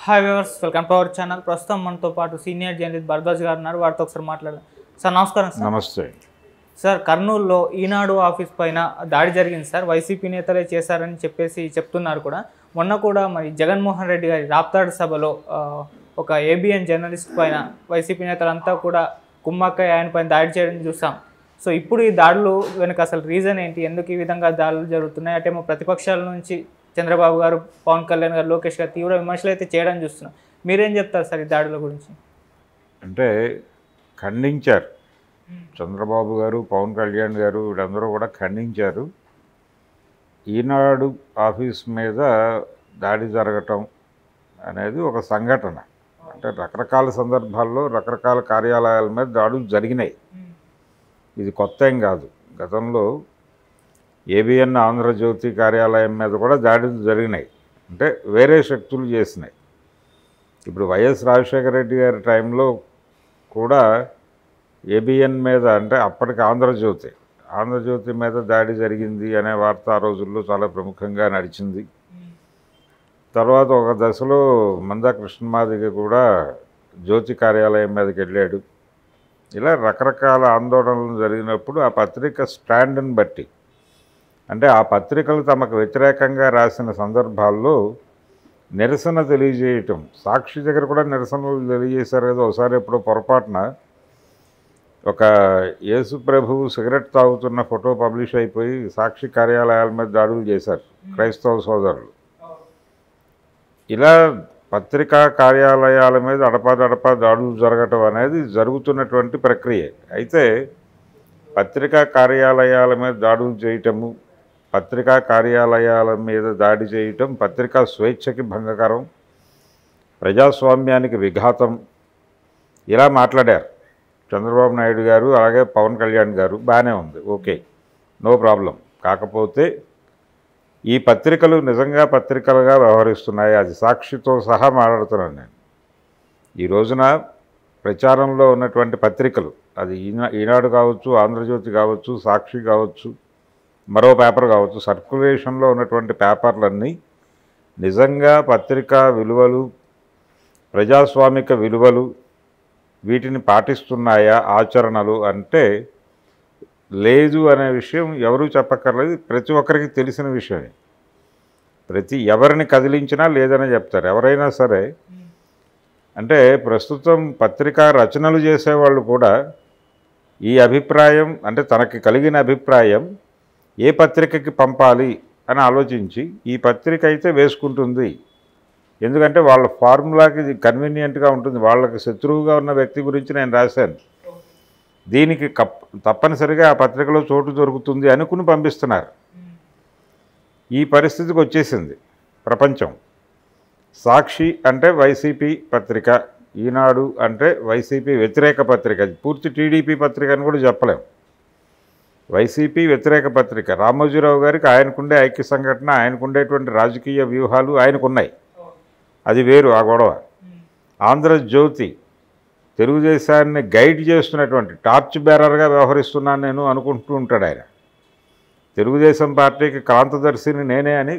Hi viewers, welcome to our channel. ప్రస్తుతం మనతో పాటు సీనియర్ జర్నలిస్ట్ భరద్వాజ్ గారు ఉన్నారు. వారితో ఒకసారి మాట్లాడదాం. సార్ నమస్కారం. సార్ నమస్తే. సార్, కర్నూలులో ఈనాడు ఆఫీస్ పైన దాడి జరిగింది సార్. వైసీపీ నేతలే చేశారని చెప్తున్నారు కూడా. మొన్న కూడా మరి జగన్మోహన్ రెడ్డి గారి రాప్తాడు సభలో ఒక ఏబిఎన్ జర్నలిస్ట్ పైన వైసీపీ నేతలంతా కూడా కుమ్మక్కై ఆయన పైన దాడి చేయడం చూసాం. సో ఇప్పుడు ఈ దాడులు వెనుక అసలు రీజన్ ఏంటి? ఎందుకు ఈ విధంగా దాడులు జరుగుతున్నాయి? అటేమో ప్రతిపక్షాల నుంచి చంద్రబాబు గారు, పవన్ కళ్యాణ్ గారు, లోకేష్ గారు తీవ్ర విమర్శలు అయితే చేయడం చూస్తున్నాం. మీరేం చెప్తారు సార్ ఈ దాడుల గురించి? అంటే ఖండించారు చంద్రబాబు గారు, పవన్ కళ్యాణ్ గారు, వీళ్ళందరూ కూడా ఖండించారు. ఈనాడు ఆఫీస్ మీద దాడి జరగటం అనేది ఒక సంఘటన. అంటే రకరకాల సందర్భాల్లో రకరకాల కార్యాలయాల మీద దాడులు జరిగినాయి. ఇది కొత్త ఏం కాదు. గతంలో ఏబిఎన్ ఆంధ్రజ్యోతి కార్యాలయం మీద కూడా దాడులు జరిగినాయి. అంటే వేరే శక్తులు చేసినాయి. ఇప్పుడు వైఎస్ రాజశేఖర రెడ్డి గారి టైంలో కూడా ఏబిఎన్ మీద, అంటే అప్పటికి ఆంధ్రజ్యోతి మీద దాడి జరిగింది అనే వార్త ఆ రోజుల్లో చాలా ప్రముఖంగా నడిచింది. తర్వాత ఒక దశలో మందా కృష్ణమాదిగ కూడా జ్యోతి కార్యాలయం మీదకి వెళ్ళాడు. ఇలా రకరకాల ఆందోళనలు జరిగినప్పుడు ఆ పత్రిక స్టాండ్ని బట్టి, అంటే ఆ పత్రికలు తమకు వ్యతిరేకంగా రాసిన సందర్భాల్లో నిరసన తెలియజేయటం, సాక్షి దగ్గర కూడా నిరసనలు తెలియజేశారు కదా. ఒకసారి ఎప్పుడో పొరపాటున ఒక యేసు ప్రభువు సిగరెట్ తాగుతున్న ఫోటో పబ్లిష్ అయిపోయి సాక్షి కార్యాలయాల మీద దాడులు చేశారు క్రైస్తవ సోదరులు. ఇలా పత్రికా కార్యాలయాల మీద అడపాదడపా దాడులు జరగటం అనేది జరుగుతున్నటువంటి ప్రక్రియ. అయితే పత్రికా కార్యాలయాల మీద దాడులు చేయటము, పత్రికా కార్యాలయాల మీద దాడి చేయటం పత్రికా స్వేచ్ఛకి భంగకరం, ప్రజాస్వామ్యానికి విఘాతం, ఇలా మాట్లాడారు చంద్రబాబు నాయుడు గారు, అలాగే పవన్ కళ్యాణ్ గారు. బాగానే ఉంది, ఓకే, నో ప్రాబ్లం. కాకపోతే ఈ పత్రికలు నిజంగా పత్రికలుగా వ్యవహరిస్తున్నాయి. అది సాక్షితో సహా మాట్లాడుతున్నాను నేను. ఈ రోజున ప్రచారంలో ఉన్నటువంటి పత్రికలు, అది ఈనాడు కావచ్చు, ఆంధ్రజ్యోతి కావచ్చు, సాక్షి కావచ్చు, మరో పేపర్ కావచ్చు, సర్క్యులేషన్లో ఉన్నటువంటి పేపర్లన్నీ నిజంగా పత్రికా విలువలు, ప్రజాస్వామిక విలువలు వీటిని పాటిస్తున్నాయా ఆచరణలు అంటే లేదు అనే విషయం ఎవరూ చెప్పక్కర్లేదు. ప్రతి ఒక్కరికి తెలిసిన విషయమే. ఎవరిని కదిలించినా లేదనే చెప్తారు ఎవరైనా సరే. అంటే ప్రస్తుతం పత్రికా రచనలు చేసేవాళ్ళు కూడా ఈ అభిప్రాయం, అంటే తనకి కలిగిన అభిప్రాయం ఏ పత్రికకి పంపాలి అని ఆలోచించి ఈ పత్రిక అయితే వేసుకుంటుంది. ఎందుకంటే వాళ్ళ ఫార్ములాకి కన్వీనియంట్గా ఉంటుంది. వాళ్ళకి శత్రువుగా ఉన్న వ్యక్తి గురించి నేను రాశాను, దీనికి తప్పనిసరిగా ఆ పత్రికలో చోటు దొరుకుతుంది అనుకుని పంపిస్తున్నారు. ఈ పరిస్థితికి వచ్చేసింది ప్రపంచం. సాక్షి అంటే వైసీపీ పత్రిక, ఈనాడు అంటే వైసీపీ వ్యతిరేక పత్రిక. పూర్తి టీడీపీ పత్రిక అని కూడా చెప్పలేం. వైసీపీ వ్యతిరేక పత్రిక. రామోజీరావు గారికి ఆయనకుండే ఐక్య సంఘటన, ఆయనకుండేటువంటి రాజకీయ వ్యూహాలు ఆయనకున్నాయి, అది వేరు ఆ గొడవ. ఆంధ్రజ్యోతి తెలుగుదేశాన్ని గైడ్ చేస్తున్నటువంటి టార్చ్ బేరర్గా వ్యవహరిస్తున్నాను నేను అనుకుంటూ ఉంటాడు ఆయన. తెలుగుదేశం పార్టీకి క్రాంతదర్శిని నేనే అని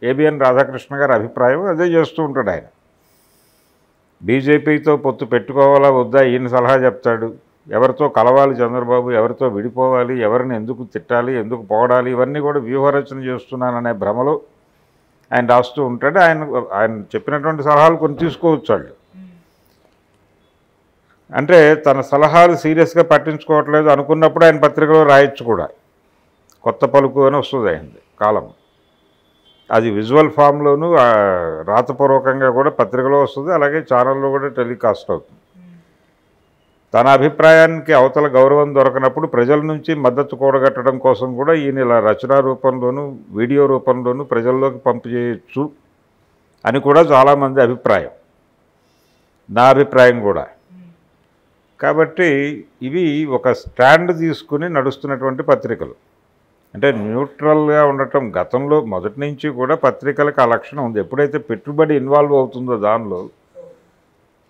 ఏబిఎన్ రాధాకృష్ణ గారి అభిప్రాయం, అదే చేస్తూ ఉంటాడు ఆయన. బీజేపీతో పొత్తు పెట్టుకోవాలా వద్దా ఈయన సలహా చెప్తాడు. ఎవరితో కలవాలి చంద్రబాబు, ఎవరితో విడిపోవాలి, ఎవరిని ఎందుకు తిట్టాలి, ఎందుకు పొగడాలి, ఇవన్నీ కూడా వ్యూహరచన చేస్తున్నాననే భ్రమలో ఆయన రాస్తూ ఉంటాడు. ఆయన చెప్పినటువంటి సలహాలు కొన్ని తీసుకోవచ్చు వాళ్ళు. అంటే తన సలహాలు సీరియస్గా పట్టించుకోవట్లేదు అనుకున్నప్పుడు ఆయన పత్రికలో రాయొచ్చు కూడా. కొత్త పలుకు అని వస్తుంది అయింది కాలం. అది విజువల్ ఫామ్లోనూ రాతపూర్వకంగా కూడా పత్రికలో వస్తుంది, అలాగే ఛానల్లో కూడా టెలికాస్ట్ అవుతుంది. తన అభిప్రాయానికి అవతల గౌరవం దొరకనప్పుడు ప్రజల నుంచి మద్దతు కూడగట్టడం కోసం కూడా ఈయన ఇలా రచనా రూపంలోనూ వీడియో రూపంలోనూ ప్రజల్లోకి పంపు చేయొచ్చు అని కూడా చాలామంది అభిప్రాయం, నా అభిప్రాయం కూడా. కాబట్టి ఇవి ఒక స్టాండ్ తీసుకుని నడుస్తున్నటువంటి పత్రికలు. అంటే న్యూట్రల్గా ఉండటం. గతంలో మొదటి నుంచి కూడా పత్రికలకు ఆ లక్షణం ఉంది. ఎప్పుడైతే పెట్టుబడి ఇన్వాల్వ్ అవుతుందో దానిలో,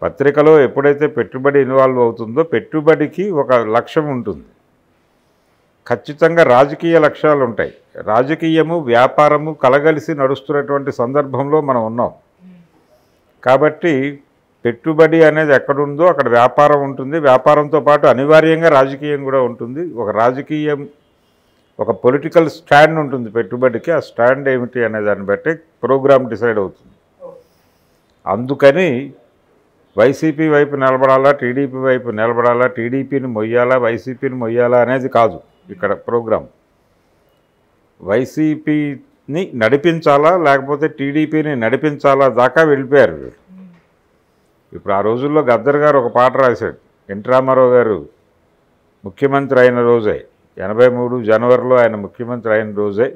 పత్రికలో ఎప్పుడైతే పెట్టుబడి ఇన్వాల్వ్ అవుతుందో పెట్టుబడికి ఒక లక్ష్యం ఉంటుంది. ఖచ్చితంగా రాజకీయ లక్ష్యాలు ఉంటాయి. రాజకీయము వ్యాపారము కలగలిసి నడుస్తున్నటువంటి సందర్భంలో మనం ఉన్నాం. కాబట్టి పెట్టుబడి అనేది ఎక్కడుందో అక్కడ వ్యాపారం ఉంటుంది. వ్యాపారంతో పాటు అనివార్యంగా రాజకీయం కూడా ఉంటుంది. ఒక రాజకీయం, ఒక పొలిటికల్ స్టాండ్ ఉంటుంది పెట్టుబడికి. ఆ స్టాండ్ ఏమిటి అనే దాన్ని బట్టి ప్రోగ్రామ్ డిసైడ్ అవుతుంది. అందుకని వైసీపీ వైపు నిలబడాలా, టీడీపీ వైపు నిలబడాలా, టీడీపీని మొయ్యాలా, వైసీపీని మొయ్యాలా అనేది కాదు ఇక్కడ ప్రోగ్రాం. వైసీపీని నడిపించాలా లేకపోతే టీడీపీని నడిపించాలా దాకా వెళ్ళిపోయారు వీళ్ళు. ఇప్పుడు ఆ రోజుల్లో గద్దర్ గారు ఒక పాట రాశాడు. ఎన్టీ రామారావు గారు ముఖ్యమంత్రి అయిన రోజే, 83 జనవరిలో ఆయన ముఖ్యమంత్రి అయిన రోజే,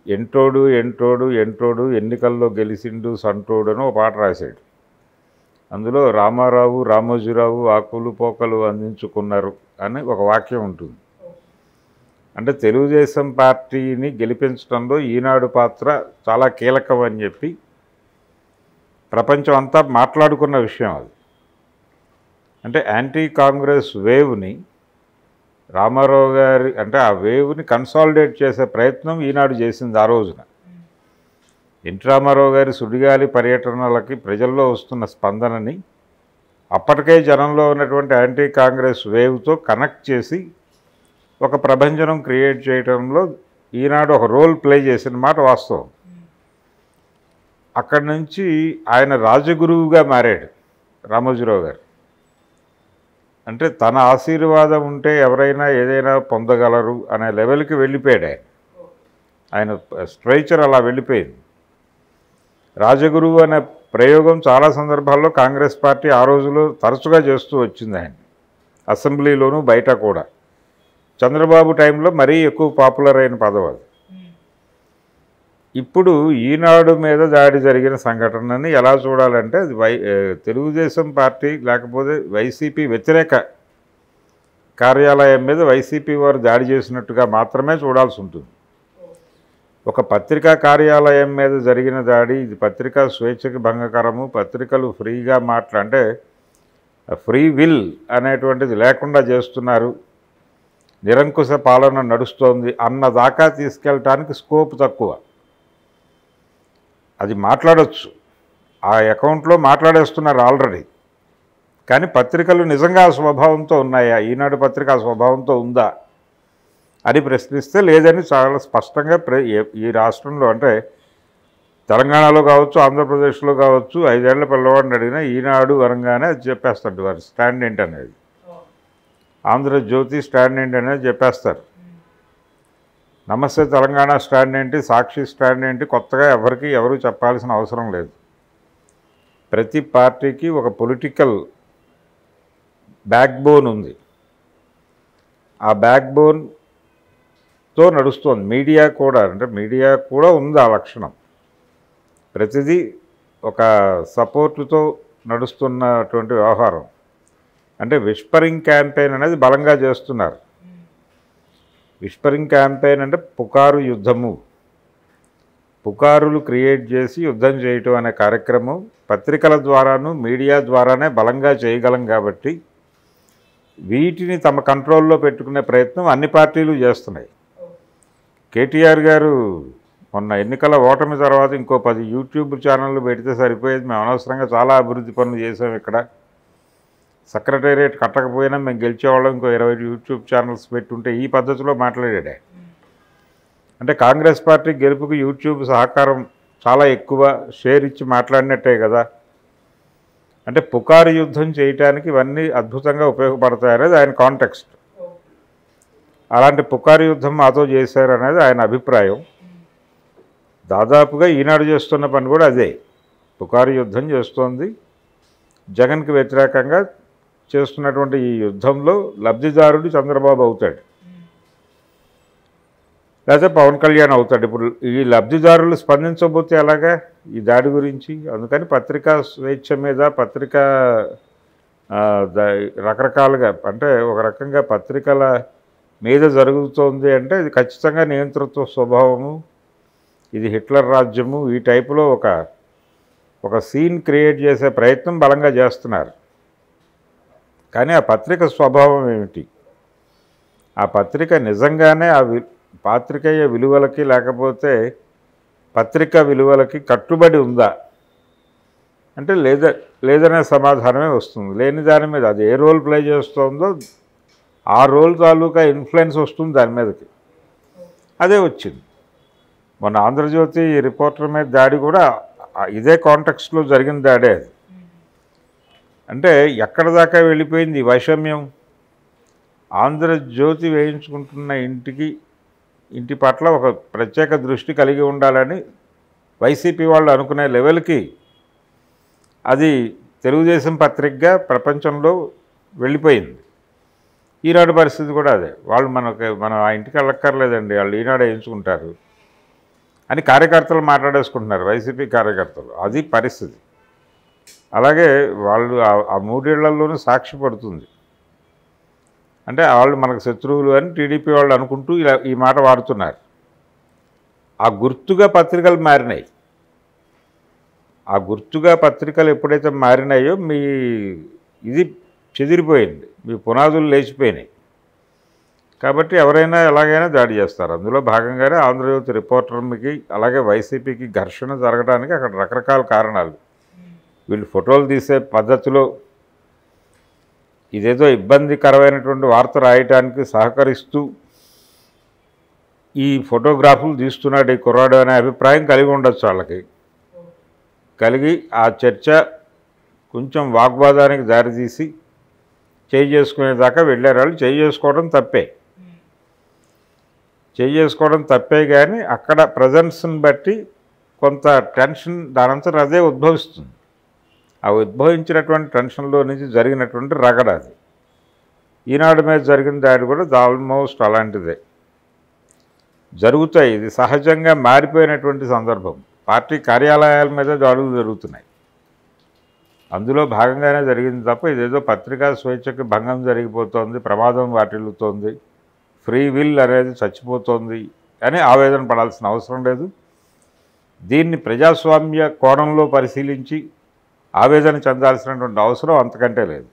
ఎంటోడు ఎంటోడు ఎంటోడు ఎన్నికల్లో గెలిచిండు సంటోడు అని ఒక పాట రాశాడు. అందులో రామారావు రామోజీరావు ఆకులు పోకలు అందించుకున్నారు అని ఒక వాక్యం ఉంటుంది. అంటే తెలుగుదేశం పార్టీని గెలిపించడంలో ఈనాడు పాత్ర చాలా కీలకం అని చెప్పి ప్రపంచం అంతా మాట్లాడుకున్న విషయం అది. అంటే యాంటీ కాంగ్రెస్ వేవ్ని రామారావు గారి, అంటే ఆ వేవ్ని కన్సాలిడేట్ చేసే ప్రయత్నం ఈనాడు చేసింది ఆ రోజున. ఎన్టీ రామారావు గారి సుడిగాలి పర్యటనలకి ప్రజల్లో వస్తున్న స్పందనని అప్పటికే జనంలో ఉన్నటువంటి యాంటీ కాంగ్రెస్ వేవ్తో కనెక్ట్ చేసి ఒక ప్రభంజనం క్రియేట్ చేయడంలో ఈనాడు ఒక రోల్ ప్లే చేసిన మాట వాస్తవం. అక్కడి నుంచి ఆయన రాజగురువుగా మారాడు రామోజీరావు గారు. అంటే తన ఆశీర్వాదం ఉంటే ఎవరైనా ఏదైనా పొందగలరు అనే లెవెల్కి వెళ్ళిపోయాడు ఆయన స్ట్రైచర్ అలా వెళ్ళిపోయింది. రాజగురువు అనే ప్రయోగం చాలా సందర్భాల్లో కాంగ్రెస్ పార్టీ ఆ రోజులో తరచుగా చేస్తూ వచ్చింది ఆయన, అసెంబ్లీలోనూ బయట కూడా. చంద్రబాబు టైంలో మరీ ఎక్కువ పాపులర్ అయిన పదవి అది. ఇప్పుడు ఈనాడు మీద దాడి జరిగిన సంఘటనని ఎలా చూడాలంటే అది తెలుగుదేశం పార్టీ లేకపోతే వైసీపీ వ్యతిరేక కార్యాలయం మీద వైసీపీ వారు దాడి చేసినట్టుగా మాత్రమే చూడాల్సి ఉంటుంది. ఒక పత్రికా కార్యాలయం మీద జరిగిన దాడి, ఇది పత్రికా స్వేచ్ఛకి భంగకరము, పత్రికలు ఫ్రీగా అంటే ఫ్రీ విల్ అనేటువంటిది లేకుండా చేస్తున్నారు, నిరంకుశ పాలన నడుస్తోంది అన్నదాకా తీసుకెళ్ళటానికి స్కోప్ తక్కువ. అది మాట్లాడవచ్చు, ఆ అకౌంట్లో మాట్లాడేస్తున్నారు ఆల్రెడీ. కానీ పత్రికలు నిజంగా ఆ స్వభావంతో ఉన్నాయా, ఈనాడు పత్రిక ఆ స్వభావంతో ఉందా అని ప్రశ్నిస్తే లేదని చాలా స్పష్టంగా ఈ రాష్ట్రంలో, అంటే తెలంగాణలో కావచ్చు, ఆంధ్రప్రదేశ్లో కావచ్చు, 5 ఏళ్ల పిల్లవాడిని అడిగినా ఈనాడు అనగానే అది చెప్పేస్తాడు వారి స్టాండ్ ఏంటి అనేది. ఆంధ్రజ్యోతి స్టాండ్ ఏంటి అనేది చెప్పేస్తారు. నమస్తే తెలంగాణ స్టాండ్ ఏంటి, సాక్షి స్టాండ్ ఏంటి కొత్తగా ఎవరు చెప్పాల్సిన అవసరం లేదు. ప్రతి పార్టీకి ఒక పొలిటికల్ బ్యాక్ బోన్ ఉంది. ఆ బ్యాక్ బోన్తో నడుస్తోంది మీడియా కూడా. అంటే మీడియా కూడా ఉంది ఆ లక్షణం. ప్రతిదీ ఒక సపోర్టుతో నడుస్తున్నటువంటి వ్యవహారం. అంటే విస్పరింగ్ క్యాంపెయిన్ అనేది బలంగా చేస్తున్నారు. విస్పరింగ్ క్యాంపెయిన్ అంటే పుకారు యుద్ధము, పుకారులు క్రియేట్ చేసి యుద్ధం చేయటం అనే కార్యక్రమం పత్రికల ద్వారాను మీడియా ద్వారానే బలంగా చేయగలం. కాబట్టి వీటిని తమ కంట్రోల్లో పెట్టుకునే ప్రయత్నం అన్ని పార్టీలు చేస్తున్నాయి. కేటీఆర్ గారు మొన్న ఎన్నికల ఓటమి తర్వాత ఇంకో 10 యూట్యూబ్ ఛానళ్ళు పెడితే సరిపోయేది, మేము అనవసరంగా చాలా అభివృద్ధి పనులు చేసాం, ఇక్కడ సెక్రటేరియట్ కట్టకపోయినా మేము గెలిచేవాళ్ళం, ఇంకో 20 యూట్యూబ్ ఛానల్స్ పెట్టుంటే, ఈ పద్ధతిలో మాట్లాడాడే. అంటే కాంగ్రెస్ పార్టీ గెలుపుకు యూట్యూబ్ సహకారం చాలా ఎక్కువ, షేర్ ఇచ్చి మాట్లాడినట్టే కదా. అంటే పుకారు యుద్ధం చేయటానికి ఇవన్నీ అద్భుతంగా ఉపయోగపడతాయనేది ఆయన కాంటెక్స్ట్. అలాంటి పుకారు యుద్ధం మాతో చేశారనేది ఆయన అభిప్రాయం. దాదాపుగా ఈనాడు చేస్తున్న పని కూడా అదే, పుకారు యుద్ధం చేస్తోంది. జగన్కి వ్యతిరేకంగా చేస్తున్నటువంటి ఈ యుద్ధంలో లబ్ధిదారుడు చంద్రబాబు అవుతాడు, లేకపోతే పవన్ కళ్యాణ్ అవుతాడు. ఇప్పుడు ఈ లబ్ధిదారులు స్పందించబోతే ఎలాగా ఈ దాడి గురించి? అందుకని పత్రికా స్వేచ్ఛ మీద, పత్రికా రకరకాలుగా, అంటే ఒక రకంగా పత్రికల మీద జరుగుతోంది అంటే ఇది ఖచ్చితంగా నియంతృత్వ స్వభావము, ఇది హిట్లర్ రాజ్యము, ఈ టైపులో ఒక సీన్ క్రియేట్ చేసే ప్రయత్నం బలంగా చేస్తున్నారు. కానీ ఆ పత్రిక స్వభావం ఏమిటి? ఆ పత్రిక నిజంగానే ఆ పాత్రికేయ విలువలకి లేకపోతే పత్రిక విలువలకి కట్టుబడి ఉందా? అంటే లేదనే సమాధానమే వస్తుంది. లేని దాని మీద అది ఏ రోల్ ప్లే చేస్తుందో ఆ రోల్ తాలూకా ఇన్ఫ్లుయెన్స్ వస్తుంది దాని మీదకి. అదే వచ్చింది. మన ఆంధ్రజ్యోతి రిపోర్టర్ మీద దాడి కూడా ఇదే కాంటెక్స్ట్లో జరిగిన దాడే అది. అంటే ఎక్కడ దాకా వెళ్ళిపోయింది వైషమ్యం? ఆంధ్రజ్యోతి వేయించుకుంటున్న ఇంటి పట్ల ఒక ప్రత్యేక దృష్టి కలిగి ఉండాలని వైసీపీ వాళ్ళు అనుకునే లెవెల్కి అది తెలుగుదేశం పత్రికగా ప్రపంచంలో వెళ్ళిపోయింది. ఈనాడు పరిస్థితి కూడా అదే. వాళ్ళు మనం ఆ ఇంటికి వెళ్ళక్కర్లేదండి, వాళ్ళు ఈనాడు వేయించుకుంటారు అని కార్యకర్తలు మాట్లాడేసుకుంటున్నారు, వైసీపీ కార్యకర్తలు. అది పరిస్థితి. అలాగే వాళ్ళు ఆ 3 ఏళ్లలోనూ సాక్షి పడుతుంది. అంటే వాళ్ళు మనకు శత్రువులు అని టీడీపీ వాళ్ళు అనుకుంటూ ఇలా ఈ మాట వాడుతున్నారు. ఆ గుర్తుగా పత్రికలు మారినాయి. ఆ గుర్తుగా పత్రికలు ఎప్పుడైతే మారినాయో ఇది చెదిరిపోయింది, మీ పునాదులు లేచిపోయినాయి. కాబట్టి ఎవరైనా ఎలాగైనా దాడి చేస్తారు. అందులో భాగంగానే ఆంధ్రజ్యోతి రిపోర్టర్కి అలాగే వైసీపీకి ఘర్షణ జరగడానికి అక్కడ రకరకాల కారణాలు. వీళ్ళు ఫోటోలు తీసే పద్ధతిలో ఇదేదో ఇబ్బందికరమైనటువంటి వార్త రాయటానికి సహకరిస్తూ ఈ ఫోటోగ్రాఫులు తీస్తున్నాడు ఈ కుర్రాడు అనే అభిప్రాయం కలిగి ఉండొచ్చు వాళ్ళకి. కలిగి ఆ చర్చ కొంచెం వాగ్వాదానికి దారితీసి చేసుకునేదాకా వెళ్ళారు. వాళ్ళు చేసుకోవడం తప్పే కానీ అక్కడ ప్రజెన్స్ని బట్టి కొంత టెన్షన్ దానంతరం అదే ఉద్భవిస్తుంది. ఆ ఉద్భవించినటువంటి టెన్షన్లో నుంచి జరిగినటువంటి రగడ అది. ఈనాడు మీద జరిగిన దాడి కూడా ఆల్మోస్ట్ అలాంటిదే. జరుగుతాయి, ఇది సహజంగా మారిపోయినటువంటి సందర్భం. పార్టీ కార్యాలయాల మీద దాడులు జరుగుతున్నాయి, అందులో భాగంగానే జరిగింది తప్ప ఇదేదో పత్రికా స్వేచ్ఛకి భంగం జరిగిపోతుంది, ప్రమాదం వాటిల్లుతోంది, ఫ్రీ విల్ అనేది చచ్చిపోతోంది అని ఆవేదన పడాల్సిన అవసరం లేదు. దీన్ని ప్రజాస్వామ్య కోణంలో పరిశీలించి ఆవేదన చెందాల్సినటువంటి అవసరం అంతకంటే లేదు.